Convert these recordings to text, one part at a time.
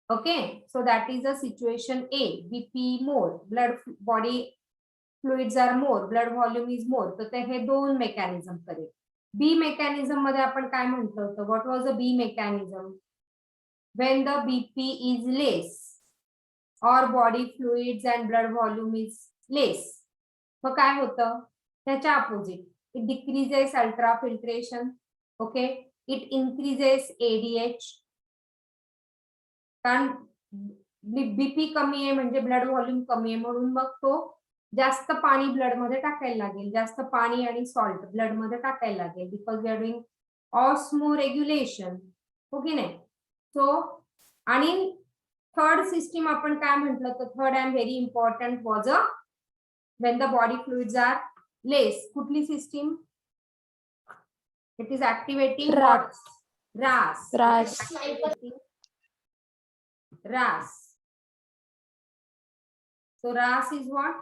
Okay, so that is a situation A. BP more, blood body fluids are more, blood volume is more. तर ते हे दोन mechanism करेल. बी mechanism मध्ये आपण काय म्हटलं होतं? What was a B mechanism? When the BP is less or body fluids and blood volume is less, मग काय होतं? त्याच्या opposite, it decreases ultrafiltration. Okay, it increases ADH. कारण बीपी कमी आहे म्हणजे ब्लड व्हॉल्यूम कमी आहे, म्हणून मग तो जास्त पाणी ब्लड मध्ये टाकायला लागेल, जास्त पाणी आणि सॉल्ट ब्लड मध्ये टाकायला लागेल, because we are doing osmoregulation. हो की नाही? सो आणि थर्ड सिस्टीम आपण काय म्हटलं तर third and very important was a when the body fluids are less. कुठली system? It is activating RAS. RAS. So RAS is what?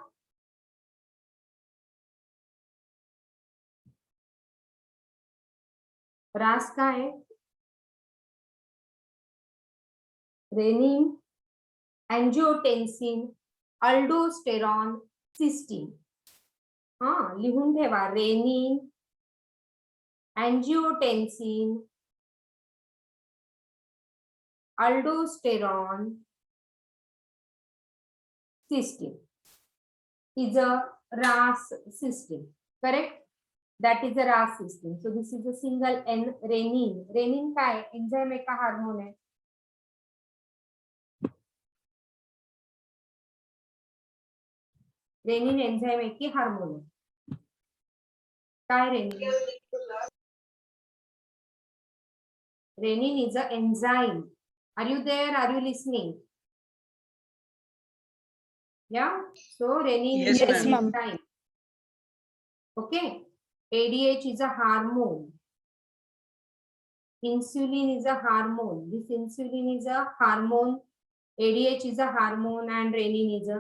RAS का है? Renin, angiotensin, aldosterone, cysteine. हाँ, लिहून ठेवा. Renin, angiotensin, aldosterone, cysteine is a RAS system. Correct? That is a RAS system. So this is a single N, renin. Renin काय है? Enzyme है का hormone है? रेनिन एंजाइम है की हार्मोन है? काय rennin? Renin is an enzyme. Are you there? Are you listening? Yeah. So renin is an enzyme. Okay. ADH is a hormone. Insulin is a hormone. This insulin is a hormone. ADH is a hormone and renin is a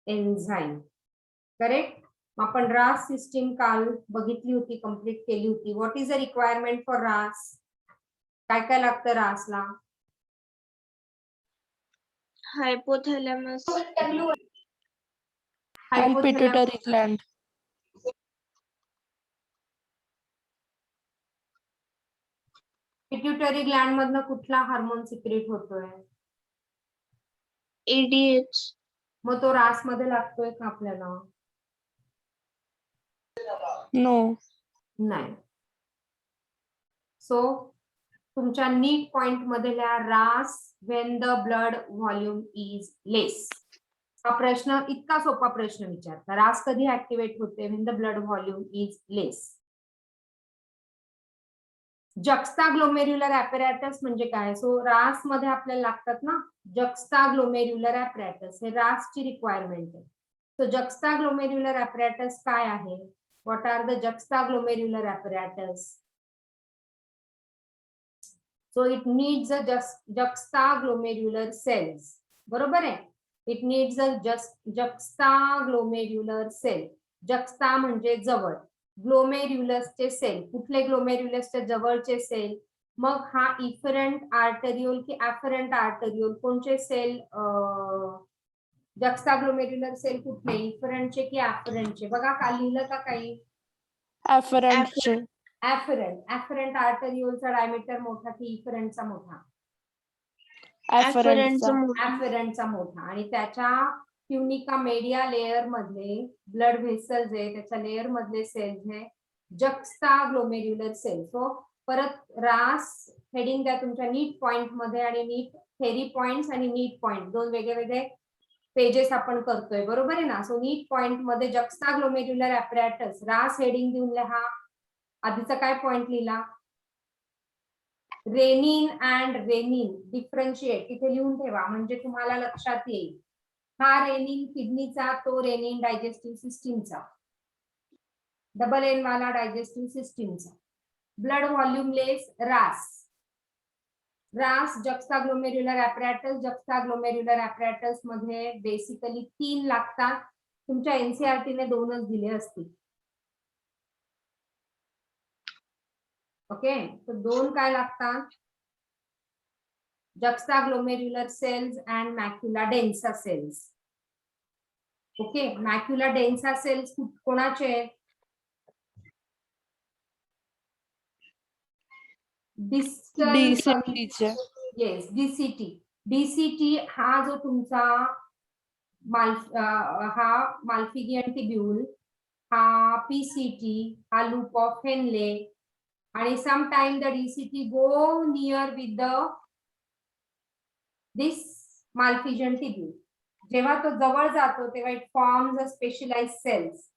enzyme. Correct? आपण RAS system काल बघितली होती, complete केली होती. What is the requirement for RAS? काय काय लागतं RAS ला? Hypothalamus and pituitary gland. Pituitary Gland मधनं कुठला हार्मोन सिक्रेट होतोय? ADH. मग तो RAS मध्ये लागतोय का आपल्याला? No. नाही. सो तुमच्या नीट पॉइंट मध्ये लिहा RAS when the blood volume is less. हा प्रश्न इतका सोपा प्रश्न विचारता. RAS कधी ऍक्टिव्हेट होते? when the blood volume is less. Juxtaglomerular apparatus म्हणजे काय? सो RAS मध्ये आपल्याला लागतात ना जक्स्टाग्लोमेरुलर ऍपॅरेटस. हे RAS ची रिक्वायरमेंट आहे. सो जक्स्टाग्लोमेरुलर ऍपॅरेटस काय आहे? What are the juxtaglomerular apparatus? So it needs a juxtaglomerular cells. बरोबर आहे? It needs a juxtaglomerular cell. Juxta म्हणजे जवळ, ग्लोमेरुलसचे सेल. कुठले ग्लोमेरुलसच्या जवळचे सेल? मग हा इफरंट आर्टरियोल की ऍफरंट आर्टरियोल? कोणचे सेल? जक्स्टाग्लोमेरुलर सेल कुठले? इफरंटचे की ऍफरंटचे? बघा काल लिहिलं का काही? Afferent. ऍफरंट आर्टरियोलचा डायमीटर मोठा की इफरंटचा मोठा? ऍफरंटचा मोठा. आणि त्याच्या ट्युनिका मेडिया लेयर मधले ब्लड व्हेसल्स आहे, त्याच्या लेयर मधले सेल्स आहे जक्स्टाग्लोमेरुलर सेल. सो परत RAS हेडिंग द्या तुमच्या नीट पॉइंट मध्ये. आणि नीट थेरी पॉइंट्स आणि नीट पॉइंट दोन वेगळे वेगळे पेजेस आपण करतोय. बरोबर आहे ना? सो नीट पॉइंट मध्ये जक्स्टाग्लोमेरुलर ऍपॅरेटस RAS हेडिंग देऊन लिहा. आधीचा काय पॉइंट लिहिला? रेनिन अँड रेनिन डिफरन्शिएट इथे लिहून ठेवा म्हणजे तुम्हाला लक्षात येईल. हा रेनिन किडनीचा, तो रेनिन डायजेस्टिव्ह सिस्टीमचा. डबल एन वाला डायजेस्टिव्ह सिस्टीमचा. Blood volume less RAS. RAS juxtaglomerular apparatus. Juxtaglomerular apparatus मध्ये बेसिकली 3 लागतात. तुमच्या NCERT ने 2च दिले असतील. ओके, तर 2 काय लागतात? juxtaglomerular cells and macula densa cells. Okay, macula densa cells कोणाचे आहेत? DCT चे. Yes, DCT. डीसीटी हा जो तुमचा हा माल्फिगियन टिब्यूल, हा पीसीटी, हा लूप ऑफ हेनले, आणि sometime the DCT go near with the this Malpighian tubule. जेव्हा तो जवळ जातो तेव्हा it forms a specialised cells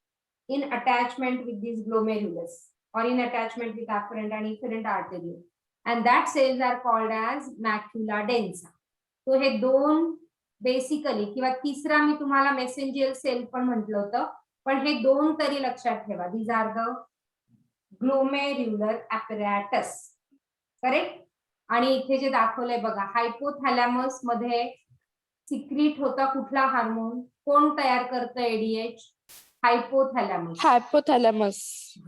in attachment with this glomerulus or in attachment with afferent and efferent artery, and that cells are called as macula densa. तो हे दोन basically, किंवा तिसरा मी तुम्हाला मेसेंजियल सेल पण म्हटलं होतं, पण हे दोन तरी लक्षात ठेवा. these are the glomerular apparatus, correct. आणि इथे जे दाखवलंय बघा, हायपोथॅलॅमस मध्ये सिक्रीट होता कुठला हार्मोन? कोण तयार करतं एडीएच? हायपोथॅलॅमस. हायपोथॅलॅमस.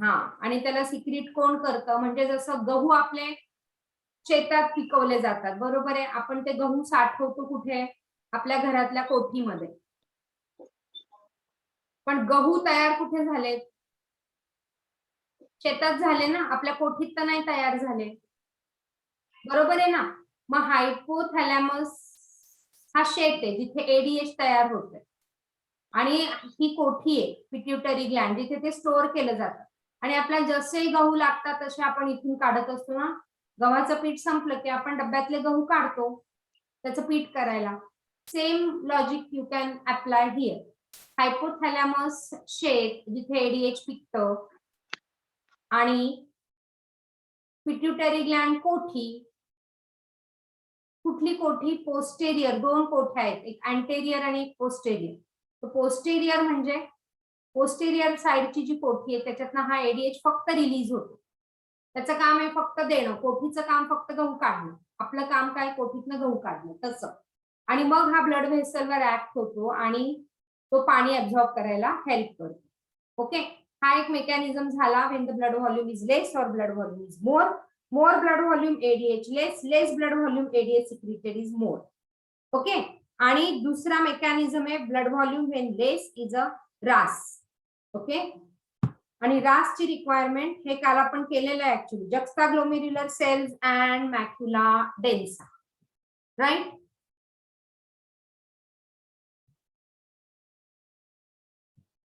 हा, आणि त्याला सिक्रीट कोण करतं? म्हणजे जसं गहू आपले शेतात पिकवले जातात, बरोबर आहे, आपण ते गहू साठवतो कुठे? आपल्या घरातल्या कोठीमध्ये. पण गहू तयार कुठे झालेत? शेतात झाले ना, आपल्या कोठीत तर नाही तयार झाले, बरोबर आहे ना. मग हायपोथॅलॅमस हा शेत आहे जिथे एडीएच तयार होते, आणि ही कोठी आहे पिट्युटरी ग्लँड, जिथे ते स्टोअर केलं जातं. आणि आपल्याला जसे गहू लागतात तसे आपण इथून काढत असतो ना. गव्हाचं पीठ संपलं की आपण डब्यातले गहू काढतो त्याचं पीठ करायला. Same logic you can apply here. Hypothalamus शेत जिथे एडीएच पिकतं, आणि पिट्युटरी ग्लँड कोठी. कुठली कोठी? पोस्टेरियर. दोन कोठ्या आहेत, एक अँटेरियर आणि एक पोस्टेरियर. तर पोस्टेरियर म्हणजे पोस्टेरियर साइडची जी कोठी आहे त्याच्यातनं हा एडीएच फक्त रिलीज होतो. त्याचं काम आहे फक्त देणं, कोठीचं काम फक्त गहू काढणं. आपलं काम काय? कोठीतनं गहू काढणं, तसं. आणि मग हा ब्लड व्हेसलवर ऍक्ट होतो आणि तो पाणी ऍब्झॉर्ब करायला हेल्प करतो. ओके, हा एक मेकॅनिझम झाला. When the blood volume is less or blood volume is more. More blood volume ADH less, less blood volume ADH secreted is more. Okay, आणि दुसरा मेकॅनिझम आहे blood volume when less is a RAS. Okay, आणि रासची requirement हे काल आपण केलेलं आहे actually, juxtaglomerular cells and macula densa, right.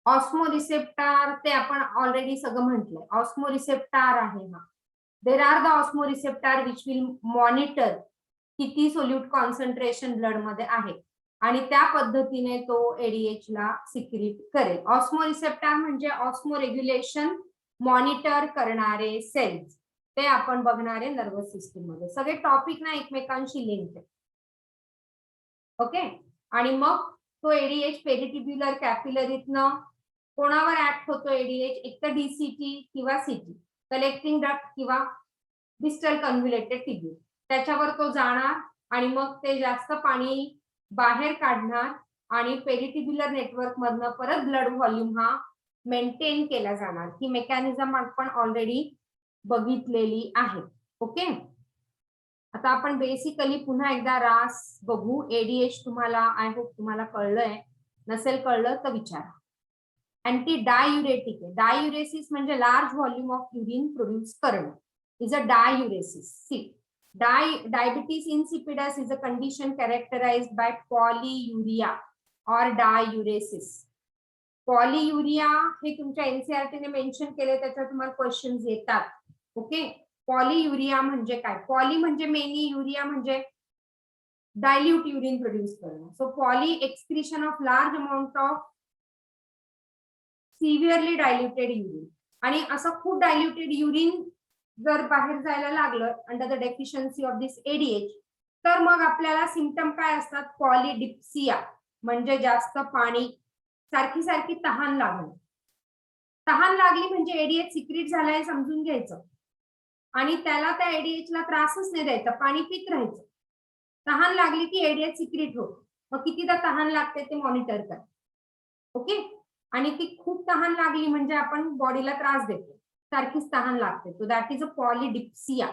Osmoreceptor ते आपण ऑलरेडी सगळं म्हटलंय. ऑस्मोरिसेप्टार आहे हा. There are the osmoreceptor which will monitor किती सोल्यूट कॉन्सन्ट्रेशन ब्लड मध्ये आहे, आणि त्या पद्धतीने तो एडीएच ला सिक्रीट करेल. ऑस्मोरिसेप्टार म्हणजे ऑस्मो रेग्युलेशन मॉनिटर करणारे सेल्स, ते आपण बघणारे नर्वस सिस्टीम मध्ये. सगळे टॉपिक ना एकमेकांशी लिंक आहे. ओके, आणि मग तो एडीएच पेरिटिब्युलर कॅपिलरीतनं कोणावर ऍक्ट होतो एडीएच? एक तर डीसीटी किंवा सीटी, कलेक्टिंग डक्ट किंवा डिस्टल कन्व्होल्युटेड टिब्यूल. त्याच्यावर तो जाणार आणि मग ते जास्त पाणी बाहेर काढणार, आणि पेरिटिब्युलर नेटवर्क मधनं परत ब्लड व्हॉल्यूम हा मेंटेन केला जाणार. ही मेकॅनिझम आपण ऑलरेडी बघितलेली आहे. ओके, आता आपण बेसिकली पुन्हा एकदा रास बघू. एडीएच तुम्हाला, आय होप तुम्हाला कळलंय, नसेल कळलं तर विचारा. अँटी डायुरेटिक आहे. डायुरेसिस म्हणजे large volume of urine produce करणं, is a diuresis. See, diabetes insipidus is a condition characterized by polyuria or diuresis. पॉलियुरिया हे तुमच्या एनसीईआरटी ने मेन्शन केले, त्याच्यावर तुम्हाला क्वेश्चन्स येतात. ओके, पॉलियुरिया म्हणजे काय? पॉली म्हणजे मेनी, युरिया म्हणजे डायल्यूट युरिन प्रोड्यूस करणं. So poly excretion of large amount of सिव्हिअरली diluted urine. आणि असं खूप डायल्युटेड युरिन जर बाहेर जायला लागलं under the deficiency of this ADH, तर मग आपल्याला सिम्पटम काय असतात? पॉलिडिप्सिया म्हणजे जास्त पाणी, सारखी सारखी तहान लागणं. तहान लागली म्हणजे एडीएच सिक्रीट झालाय समजून घ्यायचं, आणि त्याला त्या एडीएच ला त्रासच नाही द्यायचा, पाणी पित राहायचं. तहान लागली की एडीएच सिक्रीट होतो. मग कितीदा तहान लागते ते मॉनिटर करा. ओके, आणि ती खूप तहान लागली म्हणजे आपण बॉडीला त्रास देतो, सारखीच तहान लागते. तो that is a polydipsia.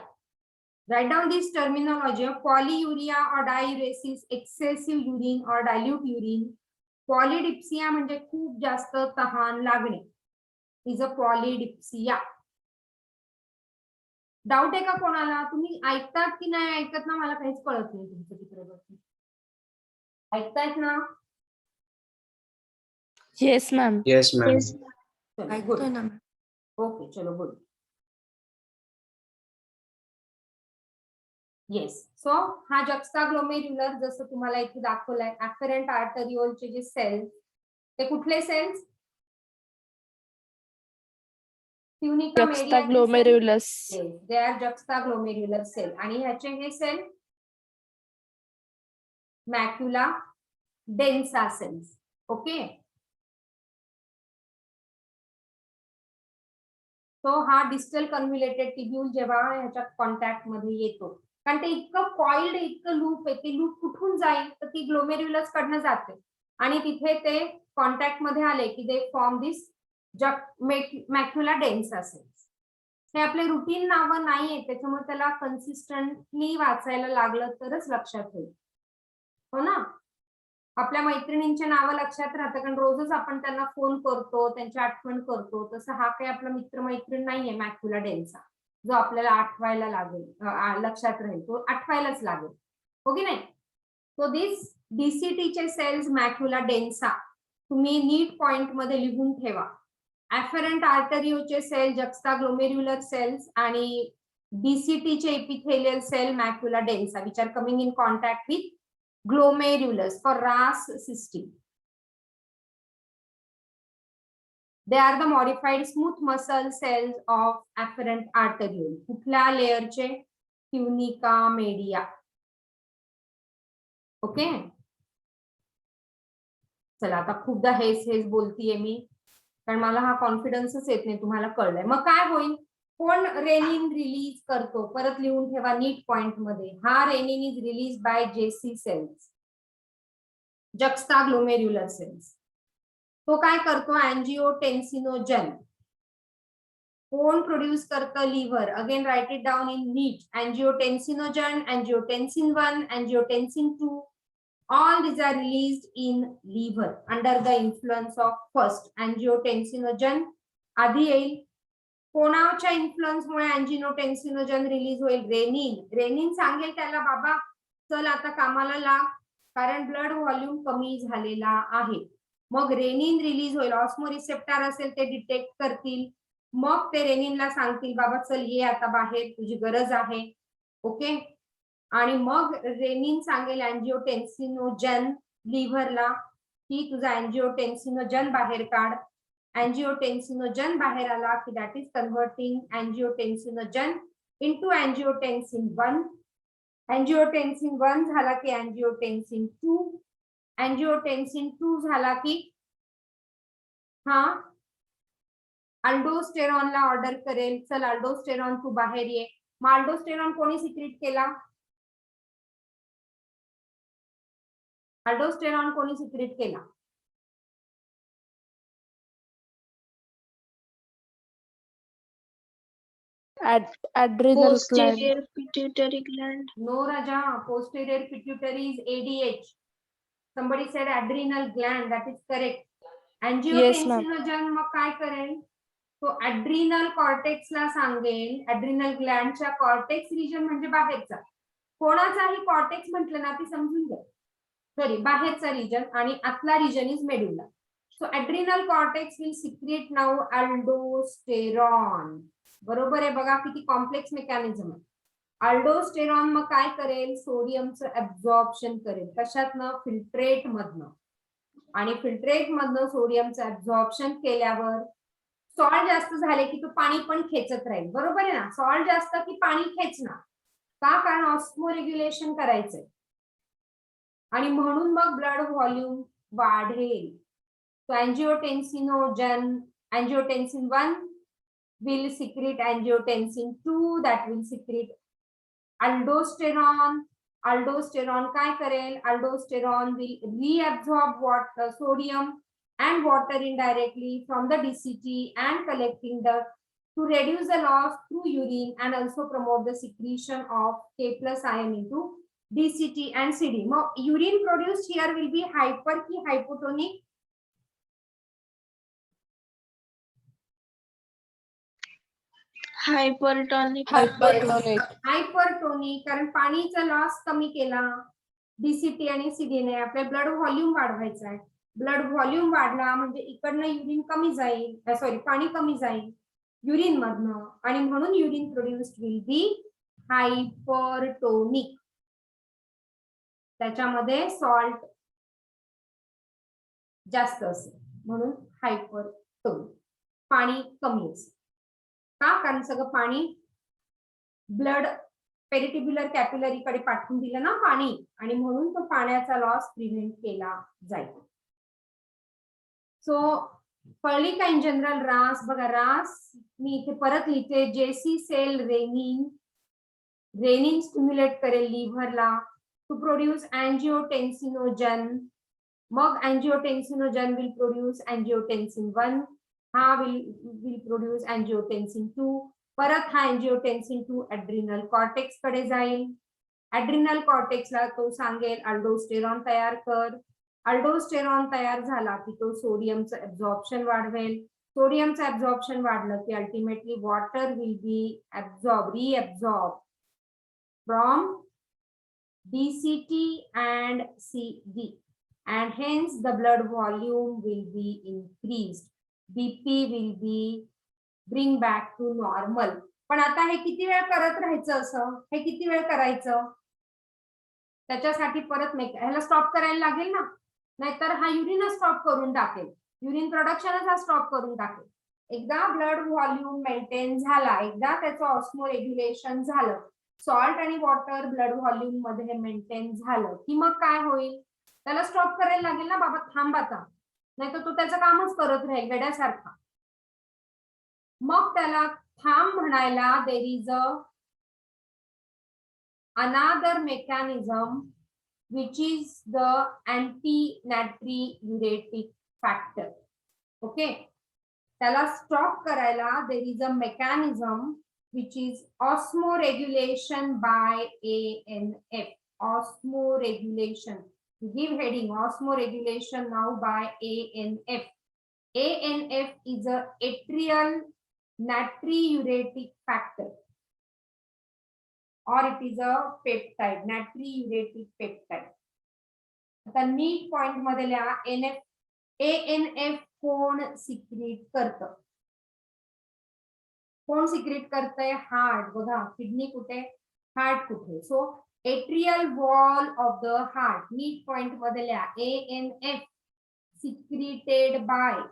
Write down this terminology of polyuria or diuresis, excessive urine or dilute urine. Polydipsia म्हणजे खूप जास्त तहान लागणे, इज अ पॉलिडिप्सिया. डाऊट आहे का कोणाला? तुम्ही ऐकतात की नाही ऐकत ना, मला काहीच कळत नाही तुमचं तिकडे. ऐकतायत ना? Yes, ma'am. Yes, ma'am. Yes. Good. Okay, चलो गुड. येस. सो हा जक्स्टाग्लोमेरुलर जसं तुम्हाला इथे दाखवलंय, ऍफरंट आर्टरिओलचे जे सेल्स, ते कुठले cells? Tunica media. Juxtaglomerulus. They are juxtaglomerular cell. आणि ह्याचे हे cell macula densa cells. Okay. तो हा डिस्टल कन्व्होल्युटेड ट्यूब्यूल जेव्हा ह्याच्या कॉन्टॅक्ट मध्ये येतो, कारण ते इतकं कॉइल्ड, इतकं लूप आहे, ते लूप कुठून जाईल तर ती ग्लोमेरुलस कडनं जाते आणि तिथे ते कॉन्टॅक्ट मध्ये आले की they form this macula densa cells. हे आपले रुटीन नावं नाहीये, त्याच्यामुळे त्याला कन्सिस्टंटली वाचायला लागलं तरच लक्षात येईल. हो ना? आपल्या मैत्रिणींचे नावं लक्षात राहतं कारण रोजच आपण त्यांना फोन करतो, त्यांची आठवण करतो. तसं हा काही आपला मित्रमैत्रीण नाहीये मॅक्युला डेन्सा, जो आपल्याला आठवायला लागेल, लक्षात राहील, तो आठवायलाच लागेल. हो की नाही? सो दिस डीसीटीचे सेल्स मॅक्युला डेन्सा तुम्ही नीट पॉइंट मध्ये लिहून ठेवा. ऍफरंट आर्टरिओचे सेल जक्स्टाग्लोमेरुलर सेल्स आणि डीसीटीचे epithelial cell macula densa which are coming in contact with glomerulus for RAS system. They are the modified smooth muscle cells of afferent arteriole. कुठल्या लेयरचे? Tunica media. Okay. चला आता खूपदा हेच बोलतीये मी, कारण मला हा कॉन्फिडन्सच येत नाही तुम्हाला कळलंय. मग काय होईल? कोण रेनिन रिलीज करतो? परत लिहून ठेवा नीट पॉइंट मध्ये. हा renin is release by JC cells, juxtaglomerular cells. तो काय करतो? अँजिओटेन्सिनोजन. कोण प्रोड्यूस करतं? Liver. Again write it down in neat. Angiotensinogen, angiotensin 1, angiotensin 2, all these are released in liver under the influence of first angiotensin आधी येईल. कोणाच्या influence मुळे अँजिओटेन्सिनोजन release होईल? रेनिन. रेनिन सांगेल त्याला बाबा चल आता कामाला लाग, कारण ब्लड व्हॉल्यूम कमी झालेला आहे. मग रेनिन रिलीज होईल. ऑस्मो रिसेप्टर असेल ते डिटेक्ट करतील, मग ते रेनिनला सांगतील बाबा चल ये आता बाहेर, तुझी गरज आहे. ओके. आणि मग रेनिन सांगेल अँजिओटेन्सिनोजन लिव्हरला की तुझा अँजिओटेन्सिनोजन बाहेर काढ. अँजिओटेन्सिनोजन बाहेर आला की दॅट इज कन्व्हर्टिंग अँजिओटेन्सिनोजन इनटू अँजिओटेन्सिन 1. अँजिओटेन्सिन 1 झाला की अँजिओटेन्सिन 2. अँजिओटेन्सिन 2 झाला की हा अल्डोस्टेरॉनला ऑर्डर करेल, चल अल्डोस्टेरॉन तू बाहेर ये. मग अल्डोस्टेरॉन कोणी सिक्रीट केला? अल्डोस्टेरॉन कोणी सिक्रीट केला? Adrenal gland. Posterior pituitary gland. No, Raja. Posterior pituitary is ADH. Somebody said adrenal gland. That is correct. Angiotensinogen मग काय करेल? तो adrenal cortex ला सांगेल. adrenal gland च्या cortex region म्हणजे बाहेरचा. कोणाचाही cortex म्हटलं ना ती समजून घ्या. सॉरी, बाहेरचा रिजन आणि आतला region is medulla. So adrenal cortex will secrete now aldosterone. बरोबर आहे. बघा किती कॉम्प्लेक्स मेकॅनिझम आहे. अल्डोस्टेरॉन मग काय करेल? सोडियमचं ऍब्झॉर्प्शन करेल. कशातनं? फिल्ट्रेट मधनं. आणि फिल्ट्रेट मधनं सोडियमचं ऍब्झॉर्प्शन केल्यावर सॉल्ट जास्त झाले की तो पाणी पण खेचत राहील. बरोबर आहे ना? सॉल्ट जास्त की पाणी खेचणार का? कारण ऑस्मो रेग्युलेशन करायचंय आणि म्हणून मग ब्लड व्हॉल्यूम वाढेल. So angiotensin 1 will secrete angiotensin 2 that will secrete aldosterone. Aldosterone काय करेल? Aldosterone will reabsorb water, sodium and water indirectly from the DCT and collecting the to reduce the loss through urine and also promote the secretion of K plus ion into DCT and CD. मग urine produced here will be hyper की hypotonic? hypertonic. Hypertonic, कारण पाणीचा loss कमी केला DCT आणि CD ने. आपल्या blood volume वाढवायचा आहे. ब्लड व्हॉल्यूम वाढला म्हणजे इकडनं युरिन कमी जाईल, सॉरी पाणी कमी जाईल युरिन मधनं, आणि म्हणून urine produced will be hypertonic. त्याच्यामध्ये सॉल्ट जास्त असेल म्हणून हायपरटोनिक. पाणी कमी असेल का? कारण सगळं पाणी ब्लड पेरिटिब्युलर कॅपिलरी कडे पाठवून दिलं ना पाणी, आणि म्हणून तो पाण्याचा लॉस प्रिव्हेंट केला जाईल. सो कळली का इन जनरल रास? बघा रास मी इथे परत लिहिते. जेसी सेल रेनिन स्टिम्युलेट करेल लिव्हरला टू प्रोड्यूस अँजिओटेन्सिनोजन. मग अँजिओटेन्सिनोजन विल प्रोड्यूस अँजिओटेन्सिन 1, हा विल प्रोड्यूस अँजिओटेन्सिन 2. परत हा अँजिओटेन्सिन 2 ऍड्रिनल कॉर्टेक्स कडे जाईल. ऍड्रिनल कॉर्टेक्सला तो सांगेल अल्डोस्टेरॉन तयार कर. अल्डोस्टेरॉन तयार झाला की तो सोडियमचं ऍब्झॉर्प्शन वाढवेल. सोडियमचं ऍब्झॉर्प्शन वाढलं की ultimately water will be reabsorb from DCT and CD, and hence the blood volume will be increased. BP will be bring back to normal. पण आता हे किती वेळ करत राहायचं? असं हे किती वेळ करायचं? त्याच्यासाठी परत ह्याला स्टॉप करायला लागेल ना, नाहीतर हा युरिन स्टॉप करून टाकेल. युरिन प्रोडक्शनच हा स्टॉप करून टाकेल. एकदा ब्लड व्हॉल्यूम मेंटेन झाला, एकदा त्याचं ऑस्मो रेग्युलेशन झालं, सॉल्ट आणि वॉटर ब्लड व्हॉल्यूम मध्ये मेंटेन झालं की मग काय होईल? त्याला स्टॉप करायला लागेल ना, बाबा थांब आता, नाहीतर तो त्याचं कामच करत राहील वेड्यासारखा. मग त्याला थांब म्हणायला there is another mechanism which is the anti natriuretic factor. Okay, त्याला स्टॉप करायला there is a mechanism which is osmoregulation by ANF. Osmoregulation. You give heading osmoregulation now by ANF. ANF is a atrial natriuretic factor, or it is a peptide, natriuretic peptide. आता नीट point मध्ये लिहा ANF कोण secrete करतं? कोण secret करतंय? Heart. बघा kidney कुठे, heart कुठे. So atrial wall of the heart. नीट पॉइंट मध्ये लिहा ANF secreted by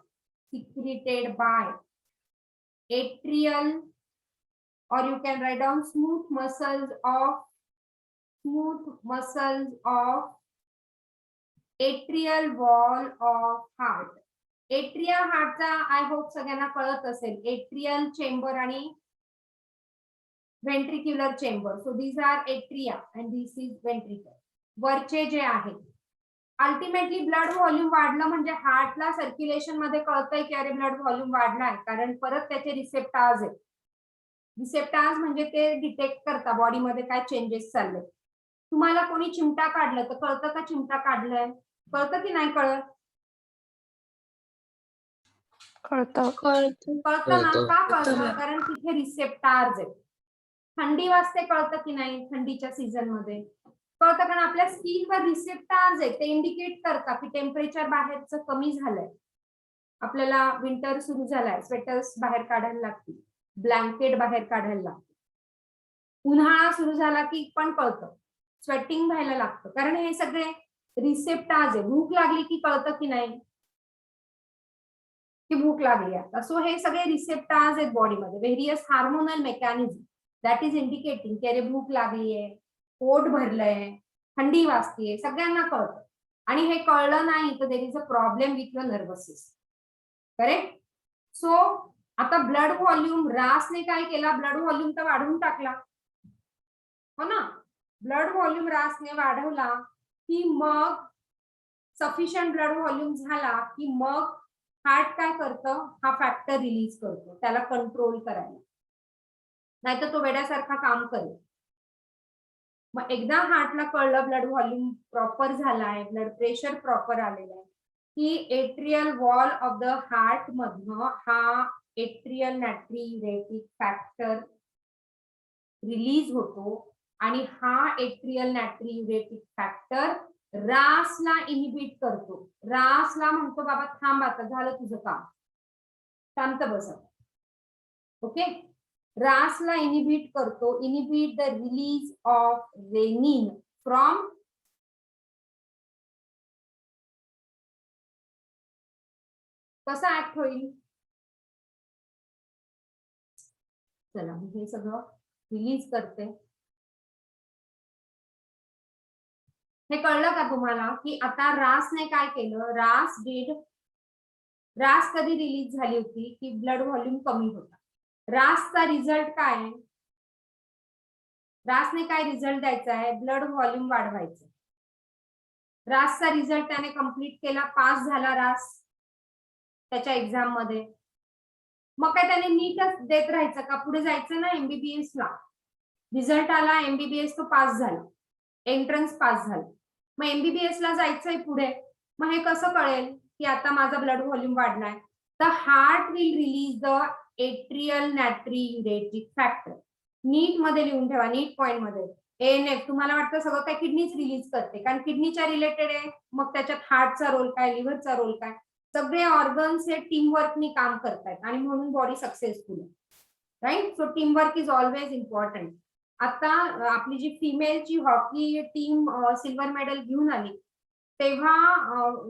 atrial, or you can write down smooth muscles of atrial wall of heart. Atria हार्टचा आय होप सगळ्यांना कळत असेल. एट्रियल चेंबर आणि ventricular chamber. So these are atria and this is ventricle. वरचे जे आहे, ultimately blood volume वाढलं म्हणजे हार्टला सर्क्युलेशन मध्ये कळतंय की अरे ब्लड व्हॉल्यूम वाढलाय, कारण परत त्याचे रिसेप्टार्स आहेत. रिसेप्टार्स म्हणजे ते डिटेक्ट करता बॉडीमध्ये काय चेंजेस चालले. तुम्हाला कोणी चिमटा काढलं तर कळतं का चिमटा काढलंय? कळतं की नाही कळत? कळतं. कळतं ना. का कळतं? कारण तिथे रिसेप्टार्स आहेत. थंडी वाजते कळतं की नाही? थंडीच्या सीझन मध्ये कळतं, कारण आपल्या स्किनवर रिसेप्टार्स आहेत. ते इंडिकेट करतात की टेम्परेचर बाहेरचं कमी झालंय, आपल्याला विंटर सुरू झालाय, स्वेटर्स बाहेर काढायला लागतील, ब्लँकेट बाहेर काढायला लागतील. उन्हाळा सुरू झाला की पण कळतं, स्वेटिंग व्हायला लागतं, कारण हे सगळे रिसेप्टार्स आहे. भूक लागली की कळतं की नाही की भूक लागली आता. सो हे सगळे रिसेप्टार्स आहेत बॉडीमध्ये. Various hormonal mechanism that is indicating की अरे भूक लागलीये, पोट भरलंय, थंडी वाजतीये, सगळ्यांना कळतं. आणि हे कळलं नाही तर देर is a problem with your nervous system. Correct. So आता ब्लड व्हॉल्यूम, रासने काय केला? ब्लड व्हॉल्यूम तर वाढवून टाकला, हो ना. ब्लड व्हॉल्यूम रासने वाढवला की मग सफिशियंट ब्लड व्हॉल्यूम झाला की मग हार्ट काय करतं, हा फॅक्टर रिलीज करतो त्याला कंट्रोल करायला, नाहीतर तो वेड्यासारखा काम करेल. मग एकदा हार्टला कळलं ब्लड व्हॉल्यूम प्रॉपर झालाय, ब्लड प्रेशर प्रॉपर आलेलं आहे, की atrial wall of the heart मधनं हा एट्रियल नाट्रियुरेटिक फॅक्टर रिलीज होतो आणि हा atrial natriuretic factor Rasla inhibit करतो. रासला म्हणतो बाबा थांब, आता झालं तुझं काम, शांत बस. ओके, रासला इनिबिट करतो, inhibit the release of renin from कसा ऍक्ट होईल, चला हे सगळं रिलीज करते. हे कळलं का तुम्हाला, की आता रासने काय केलं, रास कधी रिलीज झाली होती, की ब्लड व्हॉल्यूम कमी होता. रासचा रिझल्ट काय आहे, रासने काय रिझल्ट द्यायचा आहे, ब्लड व्हॉल्यूम वाढवायचं. रासचा रिझल्ट त्याने कंप्लीट केला, पास झाला रास त्याच्या एक्झाम मध्ये. मग काय त्याने नीटच देत राहायचं का, पुढे जायचं ना एमबीबीएस ला. रिझल्ट आला एमबीबीएस, तो पास झाला, एंट्रन्स पास झाला, मग एमबीबीएस ला जायचंय पुढे. मग हे कसं कळेल की आता माझा ब्लड व्हॉल्यूम वाढलाय, the heart will release the atrial natriuretic factor. नीट मध्ये लिहून ठेवा, नीट पॉइंट मध्ये. एएनएफ तुम्हाला वाटतं सगळं काय किडनीच रिलीज करते, कारण किडनीच्या रिलेटेड आहे, मग त्याच्यात हार्टचा रोल काय, लिव्हरचा रोल काय, सगळे ऑर्गन्स हे टीमवर्कनी काम करतात आणि म्हणून बॉडी सक्सेसफुल आहे, right. So teamwork is always important. आता आपली जी फिमेलची हॉकी टीम सिल्वर मेडल घेऊन आली, तेव्हा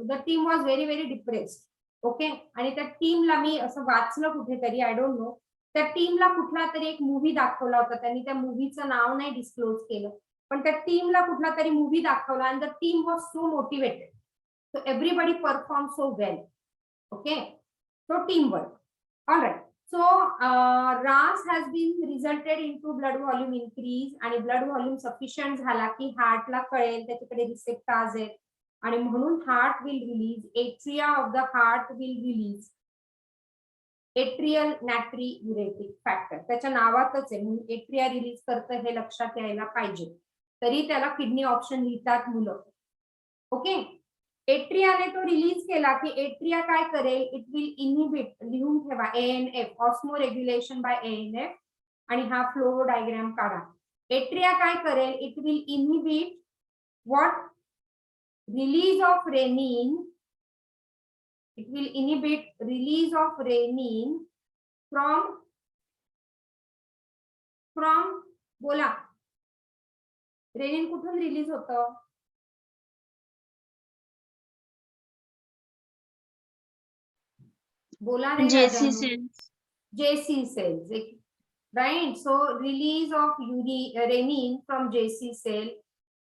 the team was very very depressed. Okay, आणि त्या टीमला मी असं वाचलं कुठेतरी, आय डोंट नो, त्या टीमला कुठला तरी एक मूवी दाखवला होता, त्यांनी त्या मूवीचं नाव नाही डिस्क्लोज केलं, पण त्या टीमला कुठला तरी मूवी दाखवला आणि the team was so motivated, so everybody perform so well. Okay, so teamwork. All right. So RAS has been resulted into blood volume increase आणि blood volume sufficient झाला की हार्टला कळेल त्याच्याकडे रिसेप्टर्स आहेत आणि म्हणून heart will release, atria of the heart will release atrial natriuretic factor. त्याच्या नावातच आहे म्हणून एट्रिया रिलीज करतं, हे लक्षात यायला पाहिजे. तरी त्याला किडनी ऑप्शन लिहितात मुलं. ओके, एट्रियाने तो रिलीज केला की एट्रिया काय करेल, इट विल इनिबिट, लिहून ठेवा ANF, osmoregulation by ANF, आणि हा फ्लो डायग्राम काढा. एट्रिया काय करेल, it will inhibit what, release of renin, it will inhibit release of renin from बोला, रेनिन कुठून रिलीज होतं, बोला रे JC cells. JC cells, right? So release of renin from JC cell,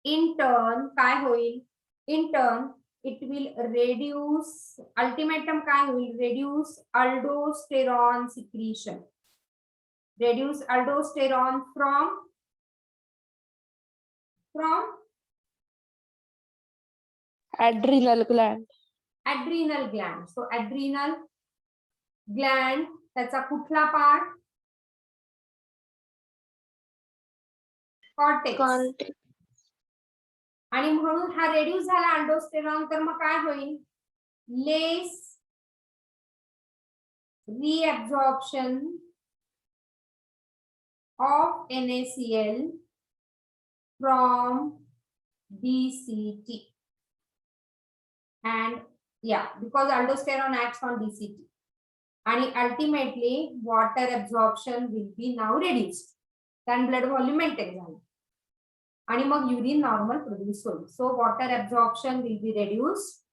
in turn काय होईल, in turn it will reduce, ultimatum काय होईल, reduce aldosterone secretion, reduce aldosterone from adrenal gland. adrenal gland. So adrenal gland त्याचा कुठला part, cortex. आणि म्हणून हा reduce झाला अल्डोस्टेरॉन, तर मग काय होईल, लेस reabsorption of NaCl from DCT, and yeah, because aldosterone acts on DCT, and ultimately water absorption will be now reduced, then blood volume maintain झाला आणि मग urine normal produce होईल. So water absorption will be reduced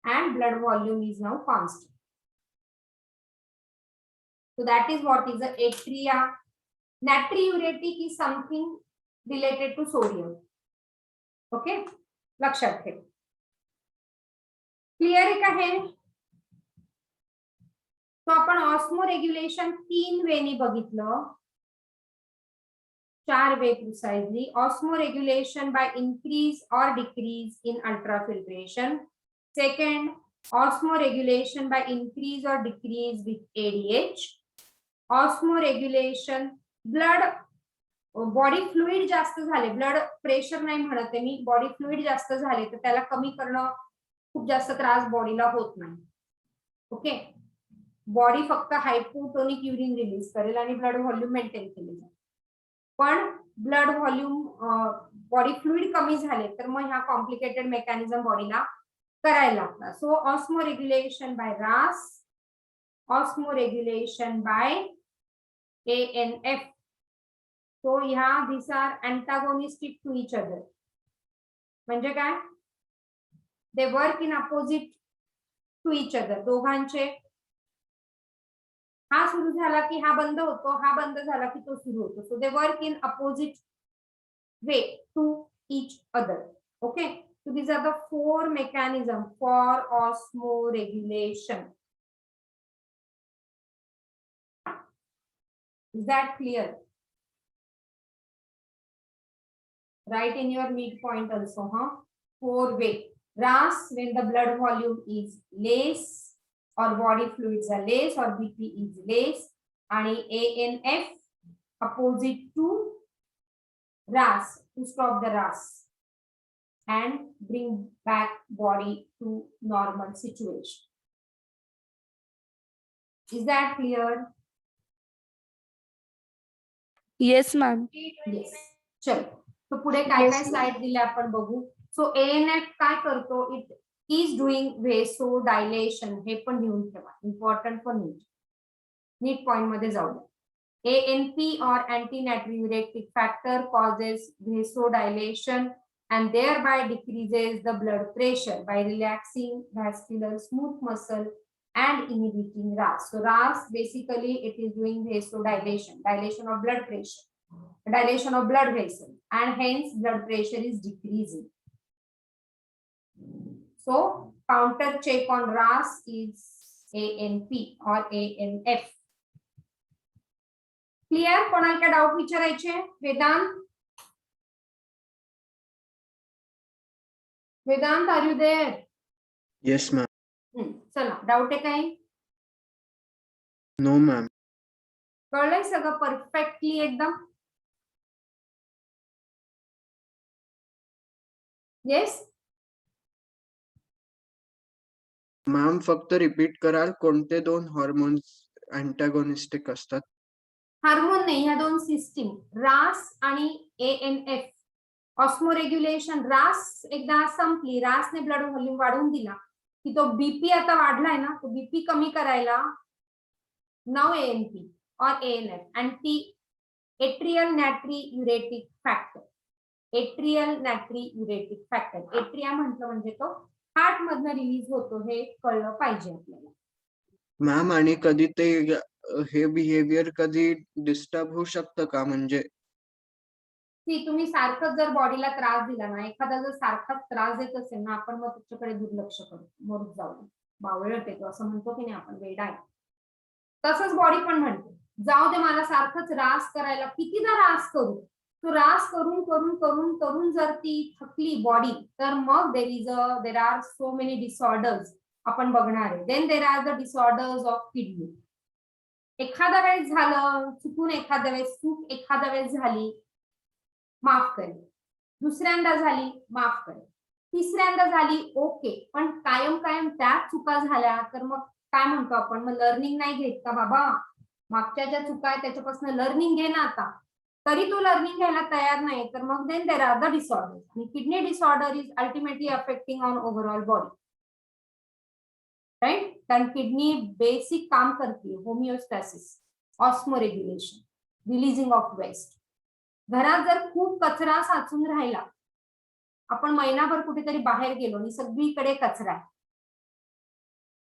and blood volume is now constant. So that is what is the atria. Natriuretic is something related to sodium. Okay, लक्षात ठेव. Clear आहे का हे? तो आपण ऑस्मो रेग्युलेशन 3 वेनी बघितलं. 4 way precisely. Osmoregulation by increase or decrease in ultrafiltration. Second, osmoregulation by increase or decrease with ADH. Osmoregulation, blood body fluid जास्त झाले, ब्लड प्रेशर नाही म्हणते मी, बॉडी फ्लुइड जास्त झाले तर त्याला कमी करणं खूप जास्त त्रास बॉडीला होत नाही. ओके, बॉडी फक्त हायपोटोनिक युरिन रिलीज करेल आणि ब्लड व्हॉल्यूम मेंटेन केले जाईल. पण ब्लड व्हॉल्यूम बॉडी फ्लुइड कमी झाले तर मग ह्या कॉम्प्लिकेटेड मेकॅनिझम बॉडीला करायला लागतात. सो ऑस्मोरेग्युलेशन बाय रास, ऑस्मोरेग्युलेशन bye ANF. So yeah, these are antagonistic to each other. म्हणजे काय, they work in opposite to each other. दोघांचे हा सुरू झाला की हा बंद होतो, हा बंद झाला की तो सुरू होतो. So they work in opposite way to each other. Okay, so these are the 4 mechanisms for osmoregulation. Is that clear? Write in your midpoint also, huh? 4 way. RAS, when the blood volume is less or body fluids are less or BP is less, and ANF opposite to RAS, to stop the RAS and bring back body to normal situation. Is that clear? Yes, ma'am. Yes. चलो, तो पुढे काय काय slide दिले आपण बघू. So ANF काय करतो, इट इज डुईंग व्हेसो डायलेशन. हे पण लिहून ठेवा, इम्पॉर्टंट फॉर नीट पॉइंट मध्ये जाऊ द्या. ANP or anti-natriuretic factor causes vasodilation and thereby decreases the blood pressure by relaxing vascular smooth muscle and inhibiting RAS. So RAS basically it is doing vasodilation, dilation of blood pressure, dilation of blood vessel, and hence blood pressure is decreasing. So counter check on RAS is ANP or ANF. Clear? कोणाला काय doubt विचारायचे? Vedant, Vedant, are you there? Yes, ma'am. चला, doubt आहे काही? No, ma'am. कळलंय सगळं perfectly एकदम? Yes. Ma'am फक्त repeat कराल कोणते 2 हॉर्मोन्स अँटागोनिस्टिक असतात? हार्मोन नाही, ह्या 2 सिस्टीम, रास आणि ANF. ऑस्मोरेग्युलेशन, रास एकदा संपली, रासने ब्लड व्हॉल्यूम वाढवून दिला की तो बीपी आता वाढलाय ना, तो बीपी कमी करायला नाव ANP or ANF, anti atrial natriuretic factor. Atrial natriuretic factor, atria म्हटलं म्हणजे तो हार्ट मधनं रिलीज होतो, हे कळलं पाहिजे आपल्याला. मॅम आणि कधी ते हे बिहेवियर कधी डिस्टर्ब होऊ शकतं का? म्हणजे तुम्ही सारखं जर बॉडीला त्रास दिला ना, एखादा जर सारखा त्रास देत असेल ना, आपण मग त्याच्याकडे दुर्लक्ष करतो, मरून जाऊ बावळट येतो असं म्हणतो की नाही आपण, वेडा आहे. तसंच बॉडी पण म्हणते, जाऊ दे मला सारखंच रास करायला, कितीदा रास करू. तो रास करून करून करून करून जर ती थकली बॉडी, तर मग there are so many disorders आपण बघणार आहे. Then there are the disorders of kidney. एखाद्या वेळेस झालं चुकून, एखाद्या वेळेस चूक, एखाद्या वेळेस झाली माफ करेल, दुसऱ्यांदा झाली माफ करेल, तिसऱ्यांदा झाली ओके, पण कायम कायम त्या चुका झाल्या तर मग काय म्हणतो आपण, मग लर्निंग नाही घेत का बाबा? मागच्या ज्या चुका आहे त्याच्यापासून लर्निंग घे ना आता. तरी तू लर्निंग घ्यायला तयार नाही, तर मग then there are the disorders. आणि kidney disorder is ultimately affecting on overall body, right? कारण किडनी बेसिक काम करते homeostasis, osmoregulation, releasing of waste. घरात जर खूप कचरा साचून राहिला, आपण महिनाभर कुठेतरी बाहेर गेलो आणि सगळीकडे कचरा आहे,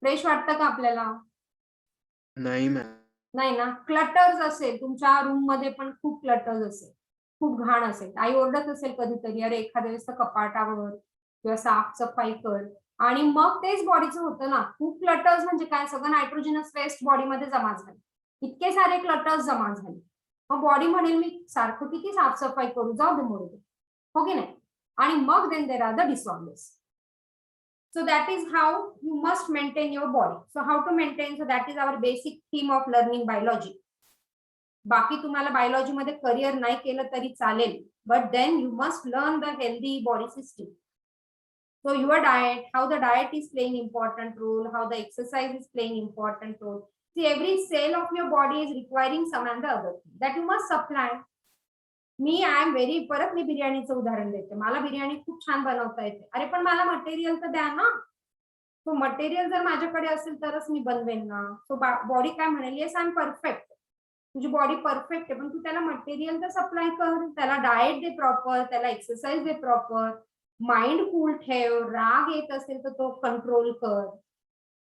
फ्रेश वाटतं का आपल्याला? नाही मॅम. नाही ना. क्लटर्स असेल, तुमच्या रूम मध्ये पण खूप क्लटर्स असेल, खूप घाण असेल, आई ओरडत असेल कधीतरी, अरे एखाद्या वेळेस कपाटावर किंवा साफसफाई कर, आणि मग तेच बॉडीचं होतं ना. खूप क्लटर्स म्हणजे काय, सगळं नायट्रोजनस वेस्ट बॉडीमध्ये जमा झाले, इतके सारे क्लटर्स जमा झाले, मग बॉडी म्हणेल मी सारखं किती साफसफाई करू, जाऊ दे मोरू दे, हो की नाही. आणि मग then there are the disorders. So that is how you must maintain your body. So how to maintain? So that is our basic theme of learning biology. बाकी तुम्हाला बायोलॉजी मध्ये करिअर नाही केलं तरी चालेल, but then you must learn the healthy body system. So your diet, how the diet is playing important role, how the exercise is playing important role. See, every cell of your body is requiring some and the other thing that you must supply. Me I am very, परत मी बिर्याणीचं उदाहरण देते. मला बिर्याणी खूप छान बनवता येते. अरे पण मला मटेरियल तर द्या ना. तो मटेरियल जर माझ्याकडे असेल तरच मी बनवेन ना. सो बॉडी काय म्हणेल, येस आय एम परफेक्ट, तुझी बॉडी परफेक्ट आहे, पण तू त्याला मटेरियल तर सप्लाय कर, त्याला डाएट दे प्रॉपर, त्याला एक्सरसाइज दे प्रॉपर, माइंड कूल ठेव, राग येत असेल तर तो कंट्रोल कर.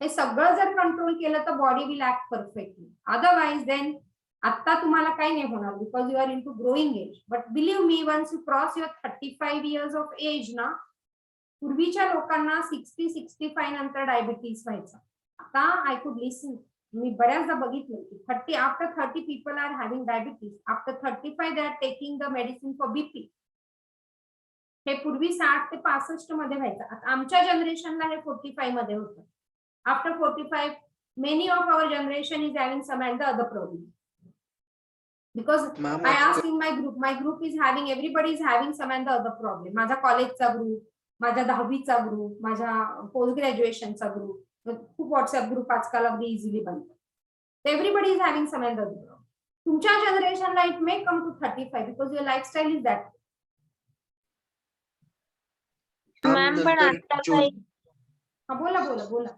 हे सगळं जर कंट्रोल केलं तर body will act perfectly. Otherwise then आता तुम्हाला काही नाही होणार, because you are in to growing age. But believe me, once you cross your 35 years of age ना, पूर्वीच्या लोकांना 60-65 नंतर डायबिटीज व्हायचा. आता आय कुड लिसन, मी बऱ्याचदा बघितलं की after 30 people are having diabetes. After 35 they are taking the medicine for BP. हे पूर्वी 60 ते 65 मध्ये व्हायचं. आता आमच्या जनरेशनला हे 45 मध्ये होतं. After 45 many of our generation is having some and the other problem. Because I asked in my group is having, everybody is having some and the other problem. माझा कॉलेजचा ग्रुप, माझ्या 10वीचा ग्रुप, माझ्या पोस्ट ग्रॅज्युएशनचा group, खूप WhatsApp group आजकाल अगदी easily बनतात. Everybody is having some and the other problem. तुमच्या जनरेशनला it may come to 35 because your lifestyle is that. Ma'am पण आता काही हा बोला बोला बोला,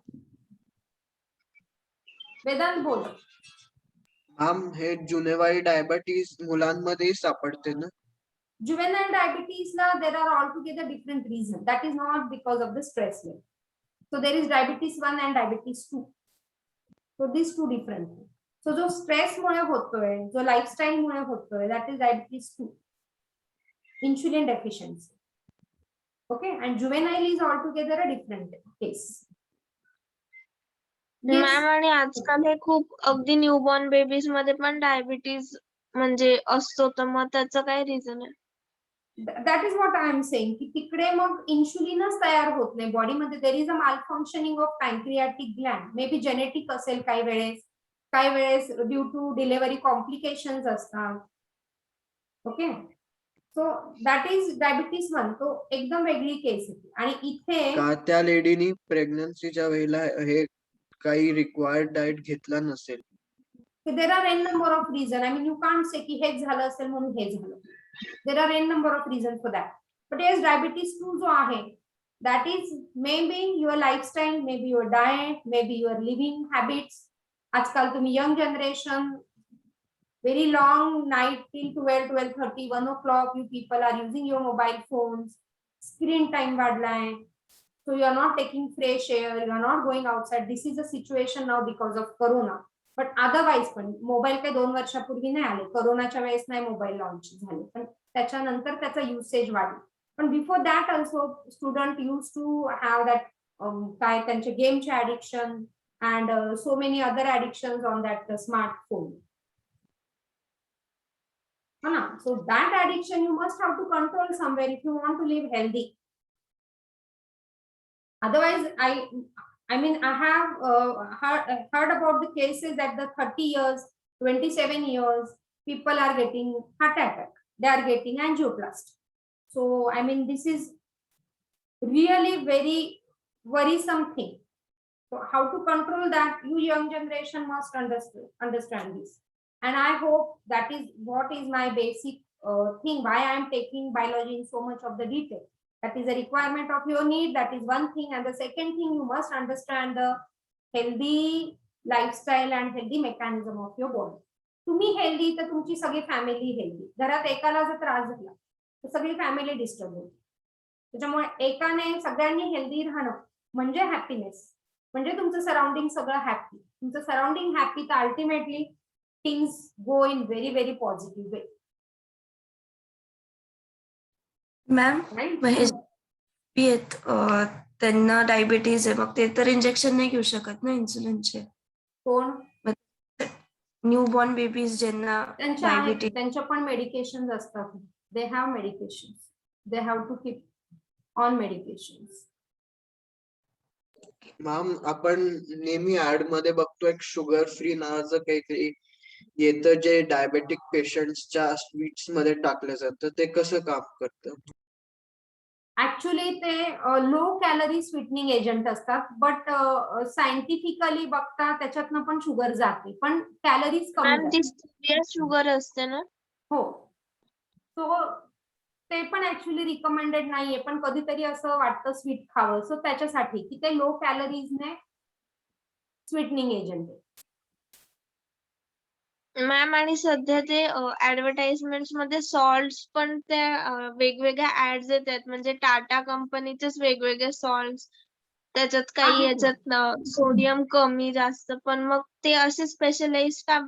वेदांत बोल. मॅम हे जुनेवाई डायबिटीज मुलांमध्ये सापडते ना? Juvenile diabetes na, there are altogether different reasons. That is not because of the stress level. So there is diabetes 1 and diabetes 2. So these two different things. So जो stress मुळे होतोय, जो lifestyle मुळे होतोय, that is diabetes 2. Insulin deficiency. Okay, and juvenile is altogether a different case. Ma'am आणि आजकाल हे खूप अगदी न्यूबॉर्न बेबीज मध्ये पण डायबिटीज म्हणजे असतो, तर मग त्याचं काय रिझन आहे? That is what I am saying, की तिकडे मग इन्शुलिनच तयार होत नाही बॉडीमध्ये. There is a malfunctioning of pancreatic gland. May be genetic असेल काही वेळेस ड्यू टू डिलिव्हरी कॉम्प्लिकेशन्स असतात. Okay, so that is diabetes 1. तो एकदम वेगळी केस आहे. आणि इथे का त्या लेडीनी प्रेग्नन्सीच्या वेळेला हे काही रिक्वायर्ड डाएट घेतला नसेल? There are an number of reason. I mean you can't say की हेच झालं असेल म्हणून हे झालं. There are n number of reasons for that. But yes, diabetes 2 जो आहे, that is maybe your lifestyle, maybe your diet, maybe your living habits. आजकाल तुम्ही young generation, very long night till 12, 12:30, 1 o'clock, you people are using your mobile phones. Screen time वाढलाय. So you are not taking fresh air, you are not going outside. This is a situation now because of corona. But otherwise पण mobile काही 2 वर्षापूर्वी नाही आले, कोरोनाच्या वेळेस नाही mobile launch झाले, पण त्याच्यानंतर त्याचा युसेज वाढला. पण before that also student use to have that काय त्यांचे गेमचे addiction and so many other addictions on that smartphone. हो ना. So that addiction you must have to control somewhere if you want to live healthy. Otherwise, I mean, I have heard about the cases that the 30 years, 27 years, people are getting heart attack. They are getting angioplasty. So, I mean, this is really very worrisome thing. So, how to control that? You young generation must understand this. And I hope that is what is my basic thing, why I am taking biology in so much of the detail. That is a requirement of your need. That is one thing. And the second thing, you must understand the healthy lifestyle and healthy mechanism of your body. तुम्ही healthy तर तुमची सगळी family healthy. घरात एकाला जर त्रास झाला तर सगळी फॅमिली डिस्टर्ब होते. त्याच्यामुळे एकाने सगळ्यांनी हेल्दी राहणं म्हणजे हॅपीनेस, म्हणजे तुमचं सराउंडिंग सगळं हॅपी. तुमचं सराउंडिंग हॅपी तर ultimately things go in very very positive way. Ma'am त्यांना डायबिटीज आहे, मग ते तर इंजेक्शन नाही घेऊ शकत ना इन्सुलिनचे? कोण? न्यूबॉर्न बेबीज ज्यांना त्यांच्या आहेत, डायबिटीज त्यांच्या पण मेडिकेशन असतात. They have medication, they have to keep on medication. Ma'am आपण नेहमी ऍड मध्ये बघतो एक शुगर फ्री नावाचं काहीतरी येतं जे डायबेटिक पेशंट्सच्या स्वीट्स मध्ये टाकलं जातं, ते कसं काम करतं? ऍक्च्युली ते लो कॅलरी स्वीटनिंग एजंट असतात, बट सायंटिफिकली बघता त्याच्यातनं पण शुगर जाते, पण कॅलरीज कमी मॅम ती जातात. स्टिविया शुगर असते ना? हो, सो ते पण ऍक्च्युली रिकमेंडेड नाहीये, पण कधीतरी असं वाटतं स्वीट खावं, सो त्याच्यासाठी की ते लो कॅलरीजने स्वीटनिंग एजंट आहे. मॅम आणि सध्या ते ऍडव्हर्टाइजमेंट्स मध्ये सॉल्ट्स पण त्या वेगवेगळ्या ऍड्स येतात, म्हणजे टाटा कंपनीचेच वेगवेगळे सॉल्ट्स, त्याच्यात काही आहेत ना. याच्यात सोडियम कमी जास्त, पण मग ते असे स्पेशलाइज्ड का